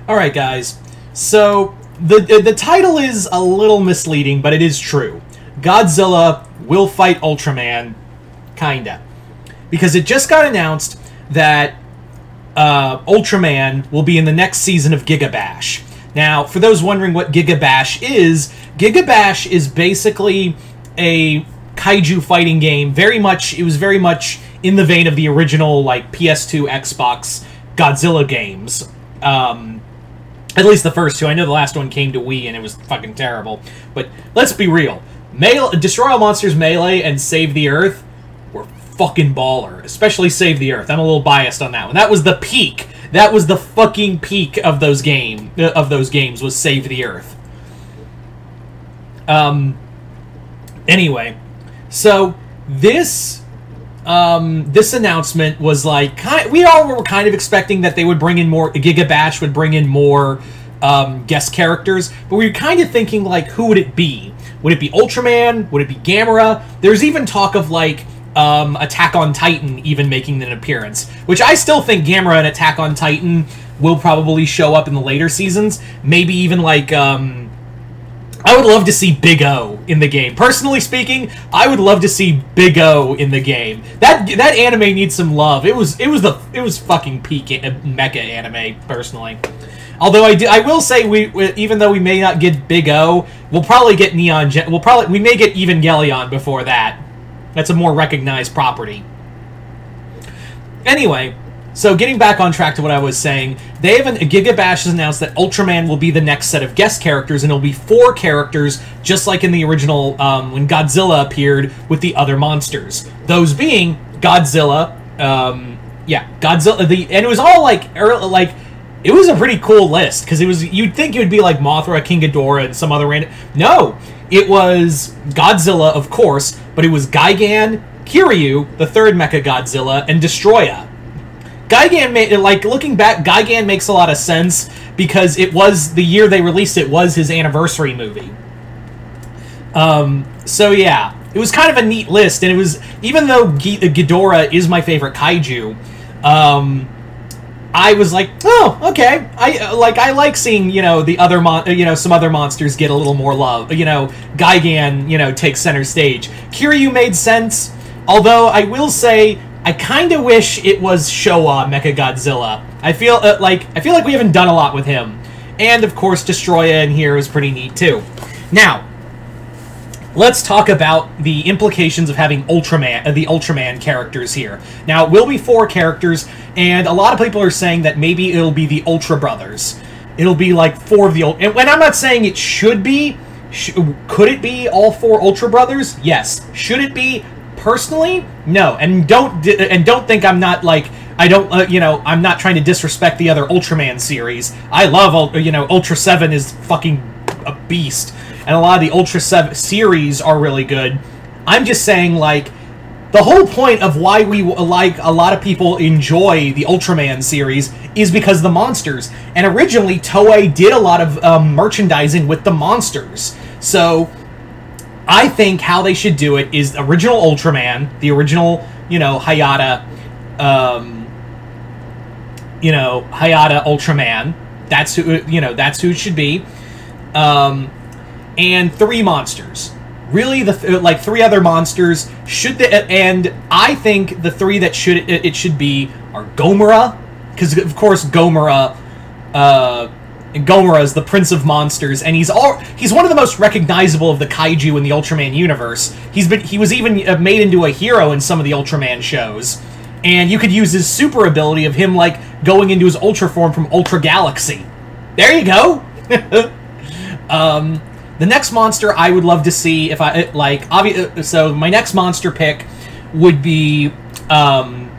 Alright, guys. So, the title is a little misleading, but it is true. Godzilla will fight Ultraman. Kinda. Because it just got announced that Ultraman will be in the next season of Giga Bash. Now, for those wondering what Giga Bash is basically a kaiju fighting game. It was very much in the vein of the original, like, PS2, Xbox Godzilla games. At least the first two. I know the last one came to Wii and it was fucking terrible. But let's be real. Destroy All Monsters Melee and Save the Earth were fucking baller. Especially Save the Earth. I'm a little biased on that one. That was the peak. That was the fucking peak of those games, was Save the Earth. Anyway, so this announcement was like, we all were kind of expecting that they would bring in more, Giga Bash would bring in more guest characters, but we were kind of thinking, like, who would it be? Would it be Ultraman? Would it be Gamera? There's even talk of, like, Attack on Titan even making an appearance, which I still think Gamera and Attack on Titan will probably show up in the later seasons. Maybe even, like, I would love to see Big O in the game. Personally speaking, I would love to see Big O in the game. That anime needs some love. It was fucking peak mecha anime, personally. Although I will say even though we may not get Big O, we'll probably get we may get Evangelion before that. That's a more recognized property. Anyway, so getting back on track to what I was saying, Giga Bash has announced that Ultraman will be the next set of guest characters, and it'll be 4 characters, just like in the original, when Godzilla appeared with the other monsters. Those being Godzilla, Godzilla, and it was all it was a pretty cool list, because you'd think it would be like Mothra, King Ghidorah, and some other random... No! It was Godzilla, of course, but it was Gigan, Kiryu, the third Mecha Godzilla, and Destroya. Looking back, Gigan makes a lot of sense, because it was, the year they released it was his anniversary movie. So yeah, it was kind of a neat list, and it was, even though Ghidorah is my favorite kaiju, I was like, oh, okay. I like seeing, the other some other monsters get a little more love. Gigan, takes center stage. Kiryu made sense, although I will say I kind of wish it was Showa Mechagodzilla. I feel like we haven't done a lot with him. And of course, Destroya in here is pretty neat too. Now, let's talk about the implications of having the Ultraman characters here. Now, it will be 4 characters, and a lot of people are saying that maybe it'll be the Ultra Brothers. It'll be like 4 of the old... And I'm not saying it should be. Could it be all 4 Ultra Brothers? Yes. Should it be? Personally, no. And don't think I'm not like... I'm not trying to disrespect the other Ultraman series. I love, Ultra 7 is fucking a beast. And a lot of the Ultra 7 series are really good. I'm just saying, like, the whole point of why a lot of people enjoy the Ultraman series is because of the monsters. And originally, Toei did a lot of merchandising with the monsters. So, I think how they should do it is original Ultraman, the original, Hayata, Hayata Ultraman. That's who it should be. And 3 monsters. Really, 3 other monsters and I think the 3 that it should be are Gomora, because of course Gomora is the Prince of Monsters, and he's one of the most recognizable of the kaiju in the Ultraman universe. He was even made into a hero in some of the Ultraman shows, and you could use his super ability of him going into his Ultra form from Ultra Galaxy. There you go. The next monster I would love to see, so my next monster pick would be, Zeton.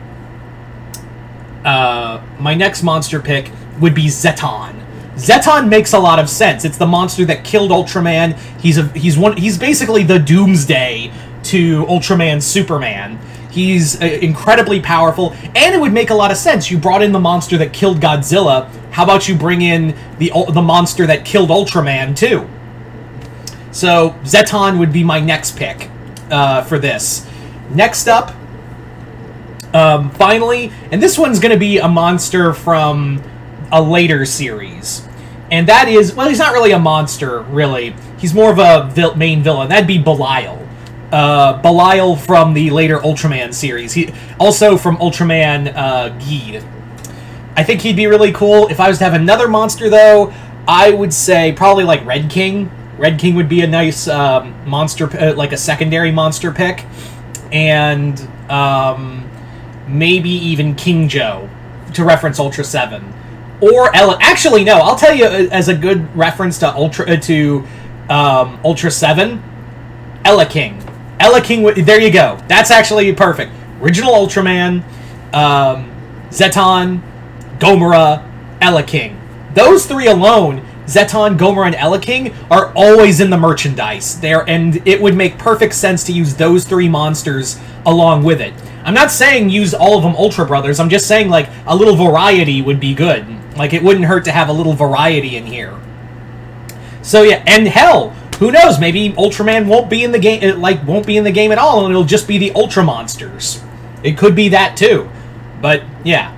Zeton makes a lot of sense. It's the monster that killed Ultraman. He's basically the Doomsday to Ultraman Superman. He's incredibly powerful, and it would make a lot of sense. You brought in the monster that killed Godzilla. How about you bring in the monster that killed Ultraman too? So, Zeton would be my next pick for this. Next up, finally, and this one's going to be a monster from a later series. And that is, well, he's not really a monster, really. He's more of a main villain. That'd be Belial. Belial from the later Ultraman series. He also from Ultraman Geed. I think he'd be really cool. If I was to have another monster, though, I would say probably like Red King. Red King would be a nice monster, like a secondary monster pick. And maybe even King Joe, to reference Ultra 7. Or actually, no, I'll tell you as a good reference to Ultra 7, Ella King. Ella King, there you go. That's actually perfect. Original Ultraman, Zeton, Gomora, Ella King. Those three alone, Zeton, Gomora, and Ella King, are always in the merchandise there, and it would make perfect sense to use those three monsters along with it. I'm not saying use all of them Ultra Brothers. I'm just saying, like, a little variety would be good. Like, it wouldn't hurt to have a little variety in here. So yeah, and hell, who knows? Maybe Ultraman won't be in the game, won't be in the game at all, and it'll just be the Ultra Monsters. It could be that too. But yeah.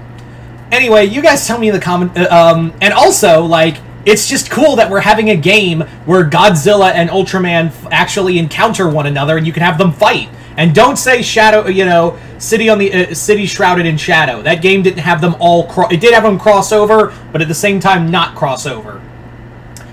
Anyway, you guys tell me in the comment. And also, like, it's just cool that we're having a game where Godzilla and Ultraman actually encounter one another, and you can have them fight. And don't say Shadow, you know, City Shrouded in Shadow. That game didn't have them all. It did have them cross over, but at the same time not cross over.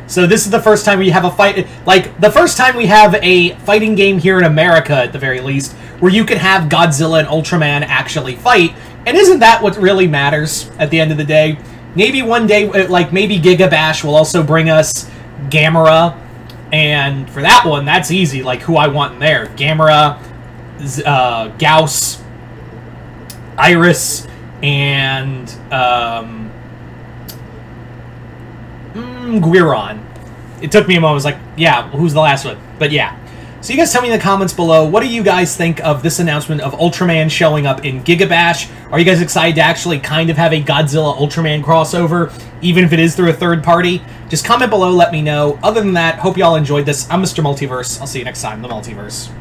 So this is the first time we have a fight, like the first time we have a fighting game here in America, at the very least, where you can have Godzilla and Ultraman actually fight. And isn't that what really matters at the end of the day? Maybe one day, like maybe Giga Bash will also bring us Gamera, and for that one, that's easy. Like who I want in there: Gamera, Gauss, Iris, and Guiron. It took me a moment. I was like, yeah, who's the last one? But yeah. So you guys tell me in the comments below, what do you guys think of this announcement of Ultraman showing up in Giga Bash? Are you guys excited to actually kind of have a Godzilla Ultraman crossover, even if it is through a third party? Just comment below, let me know. Other than that, hope you all enjoyed this. I'm Mr. Multiverse. I'll see you next time in the Multiverse.